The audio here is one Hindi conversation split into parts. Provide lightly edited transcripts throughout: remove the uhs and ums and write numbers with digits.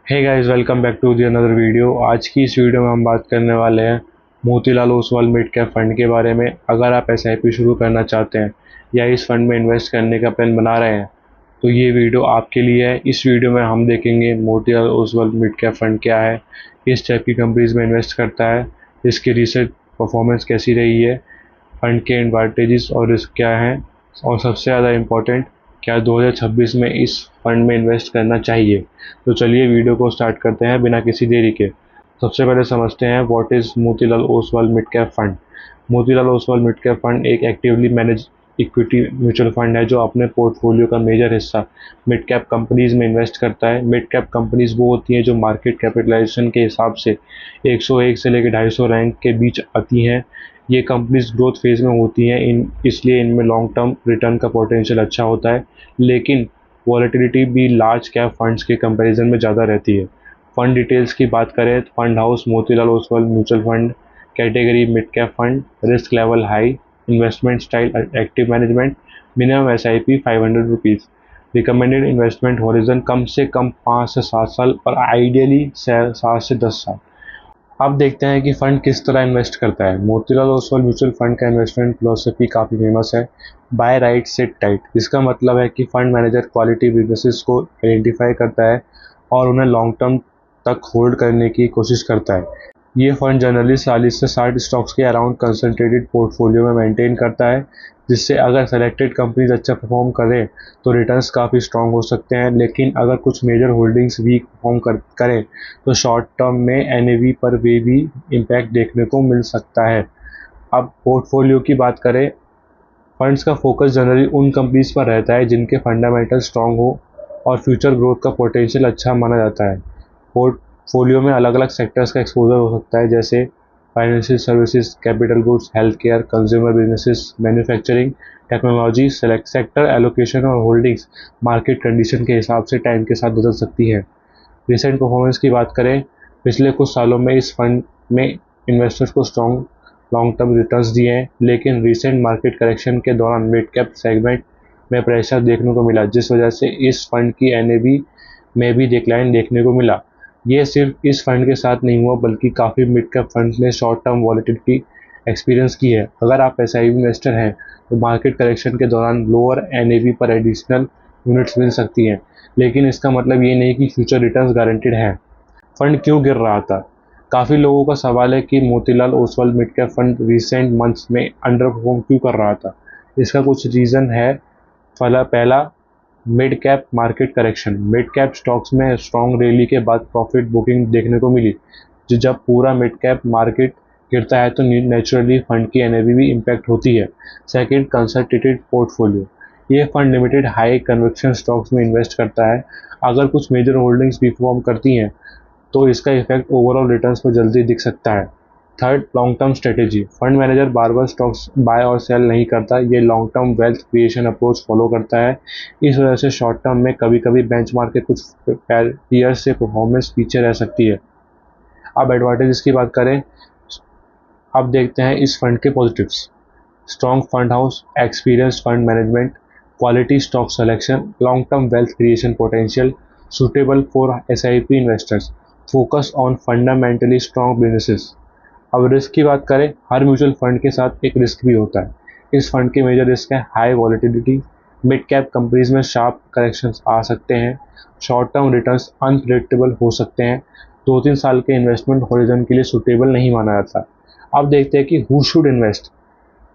Hey guys, welcome back to the another video. आज की इस वीडियो में हम बात करने वाले हैं Motilal Oswal mid cap fund के बारे में। अगर आप एसआईपी शुरू करना चाहते हैं या इस फंड में इन्वेस्ट करने का प्लान बना रहे हैं तो ये वीडियो आपके लिए है। इस वीडियो में हम देखेंगे Motilal Oswal mid cap fund क्या है, किस टाइप की कंपनीज में इन्वेस्ट करता है, इसकी रिसेंट परफॉर्मेंस कैसी रही है, फंड के एडवांटेजेस और रिस्क क्या हैं, और सबसे ज़्यादा इम्पोर्टेंट, क्या 2026 में इस फंड में इन्वेस्ट करना चाहिए। तो चलिए वीडियो को स्टार्ट करते हैं बिना किसी देरी के। सबसे पहले समझते हैं what is Motilal Oswal mid cap fund. Motilal Oswal mid cap fund एक actively manage equity mutual fund है जो अपने पोर्टफोलियो का मेजर हिस्सा मिड कैप कंपनीज में इन्वेस्ट करता है। मिड कैप कंपनीज वो होती हैं जो मार्केट कैपिटलाइजेशन के हिसाब से 101 से लेकर 250 रैंक के बीच आती हैं। ये कंपनीज ग्रोथ फेज में होती हैं, इसलिए इनमें लॉन्ग टर्म रिटर्न का पोटेंशियल अच्छा होता है, लेकिन वॉलेटिलिटी भी लार्ज कैप फंड्स के कंपैरिजन में ज़्यादा रहती है। फंड डिटेल्स की बात करें तो fund house Motilal Oswal mutual fund, category mid cap fund, risk level high, investment style active management, minimum SIP 500 rupees, recommended investment horizon कम से कम 5 से 7 साल और आइडियली 7 से 10 साल। अब देखते हैं कि फंड किस तरह इन्वेस्ट करता है। मोतीलाल ओसवाल म्यूचुअल फंड का इन्वेस्टमेंट फिलोसफी काफ़ी फेमस है, बाय राइट सिट टाइट। इसका मतलब है कि फंड मैनेजर क्वालिटी बिजनेसेस को आइडेंटिफाई करता है और उन्हें लॉन्ग टर्म तक होल्ड करने की कोशिश करता है। ये फंड जनरली 40 से 60 स्टॉक्स के अराउंड कंसंट्रेटेड पोर्टफोलियो में मेंटेन करता है, जिससे अगर सेलेक्टेड कंपनीज अच्छा परफॉर्म करें तो रिटर्न्स काफ़ी स्ट्रॉन्ग हो सकते हैं, लेकिन अगर कुछ मेजर होल्डिंग्स वीक परफॉर्म करें तो शॉर्ट टर्म में एनएवी पर वे भी इम्पैक्ट देखने को मिल सकता है। अब पोर्टफोलियो की बात करें, फंड्स का फोकस जनरली उन कंपनीज पर रहता है जिनके फंडामेंटल स्ट्रॉन्ग हो और फ्यूचर ग्रोथ का पोटेंशियल अच्छा माना जाता है। पोर्टफोलियो में अलग अलग सेक्टर्स का एक्सपोजर हो सकता है, जैसे financial services, capital goods, health care, consumer businesses, manufacturing, technology. Select sector allocation और होल्डिंग्स मार्केट कंडीशन के हिसाब से टाइम के साथ बदल सकती है। रिसेंट परफॉर्मेंस की बात करें, पिछले कुछ सालों में इस फंड में इन्वेस्टर्स को स्ट्रॉन्ग लॉन्ग टर्म रिटर्न्स दिए हैं, लेकिन रिसेंट मार्केट करेक्शन के दौरान मिड कैप सेगमेंट में प्रेशर देखने को मिला, जिस वजह से इस फंड की एनएवी में भी डिक्लाइन देखने को मिला। ये सिर्फ इस फंड के साथ नहीं हुआ, बल्कि काफ़ी मिड कैप फंड्स ने शॉर्ट टर्म वॉलेटिलिटी एक्सपीरियंस की है। अगर आप एसआईपी इन्वेस्टर हैं तो मार्केट करेक्शन के दौरान लोअर एनएवी पर एडिशनल यूनिट्स मिल सकती हैं, लेकिन इसका मतलब ये नहीं कि फ्यूचर रिटर्न्स गारंटेड हैं। फंड क्यों गिर रहा था? काफ़ी लोगों का सवाल है कि Motilal Oswal mid cap fund recent months में अंडर परफॉर्म क्यों कर रहा था। इसका कुछ रीज़न है। पहला, mid cap market correction. Mid cap stocks में स्ट्रॉन्ग रैली के बाद प्रॉफिट बुकिंग देखने को मिली। जब पूरा मिड कैप मार्केट गिरता है तो नेचुरली फंड की एनएवी भी इम्पैक्ट होती है। Second, concentrated portfolio. ये fund limited high conviction stocks में इन्वेस्ट करता है। अगर कुछ मेजर होल्डिंग्स भी परफॉर्म करती हैं तो इसका इफेक्ट ओवरऑल रिटर्न्स पर जल्दी दिख सकता है। Third, long term strategy. Fund manager बार बार स्टॉक्स बाय और सेल नहीं करता, ये long term wealth creation approach follow करता है। इस वजह से शॉर्ट टर्म में कभी कभी बेंचमार्क के कुछ ईयर से परफॉर्मेंस पीछे रह सकती है। अब एडवांटेजेस की बात करें, अब देखते हैं इस फंड के positives. Strong fund house, experience fund management, quality stock selection, long term wealth creation potential, suitable for SIP investors, focus on fundamentally strong businesses. अब रिस्क की बात करें, हर म्यूचुअल फंड के साथ एक रिस्क भी होता है। इस फंड के मेजर रिस्क है high volatility, mid cap companies में शार्प करेक्शंस आ सकते हैं, शॉर्ट टर्म रिटर्न्स अनप्रेडिक्टेबल हो सकते हैं, 2-3 साल के इन्वेस्टमेंट हॉरिजन के लिए सुटेबल नहीं माना जाता। अब देखते हैं कि हु शुड इन्वेस्ट।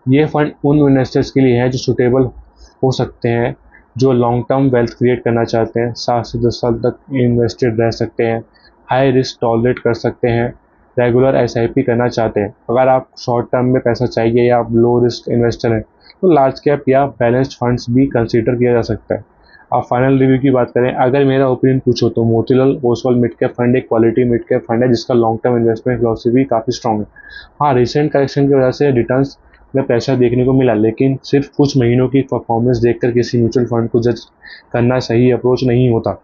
ये फंड उन इन्वेस्टर्स के लिए है जो सुटेबल हो सकते हैं, जो लॉन्ग टर्म वेल्थ क्रिएट करना चाहते हैं, 7 से 10 साल तक इन्वेस्टेड रह सकते हैं, हाई रिस्क टॉलरेट कर सकते हैं, रेगुलर एसआईपी करना चाहते हैं। अगर आप शॉर्ट टर्म में पैसा चाहिए या आप लो रिस्क इन्वेस्टर हैं तो लार्ज कैप या बैलेंस्ड फंड्स भी कंसीडर किया जा सकता है। अब फाइनल रिव्यू की बात करें, अगर मेरा ओपिनियन पूछो तो Motilal Oswal mid cap fund एक क्वालिटी मिड कैप फंड है जिसका लॉन्ग टर्म इन्वेस्टमेंट फिलोसफी काफ़ी स्ट्रॉन्ग है। हाँ, रिसेंट करेक्शन की वजह से रिटर्न्स में प्रेशर देखने को मिला, लेकिन सिर्फ कुछ महीनों की परफॉर्मेंस देखकर किसी म्यूचुअल फंड को जज करना सही अप्रोच नहीं होता।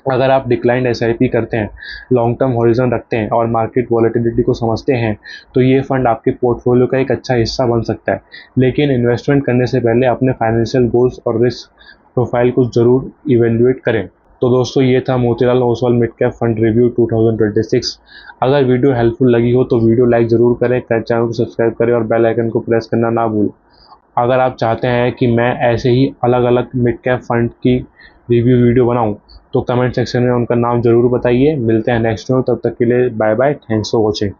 अगर आप डिक्लाइंड एसआईपी करते हैं, लॉन्ग टर्म हॉरिजन रखते हैं और मार्केट वॉलेटिलिटी को समझते हैं तो ये फंड आपके पोर्टफोलियो का एक अच्छा हिस्सा बन सकता है। लेकिन इन्वेस्टमेंट करने से पहले अपने फाइनेंशियल गोल्स और रिस्क प्रोफाइल को ज़रूर इवेल्युएट करें। तो दोस्तों ये था Motilal Oswal mid cap fund review 2026। अगर वीडियो हेल्पफुल लगी हो तो वीडियो लाइक ज़रूर करें, चैनल को सब्सक्राइब करें और बेल आइकन को प्रेस करना ना भूलें। अगर आप चाहते हैं कि मैं ऐसे ही अलग अलग मिड कैप फंड की रिव्यू वीडियो बनाऊं तो कमेंट सेक्शन में उनका नाम ज़रूर बताइए। मिलते हैं नेक्स्ट में, तब तक के लिए bye bye, thanks for watching.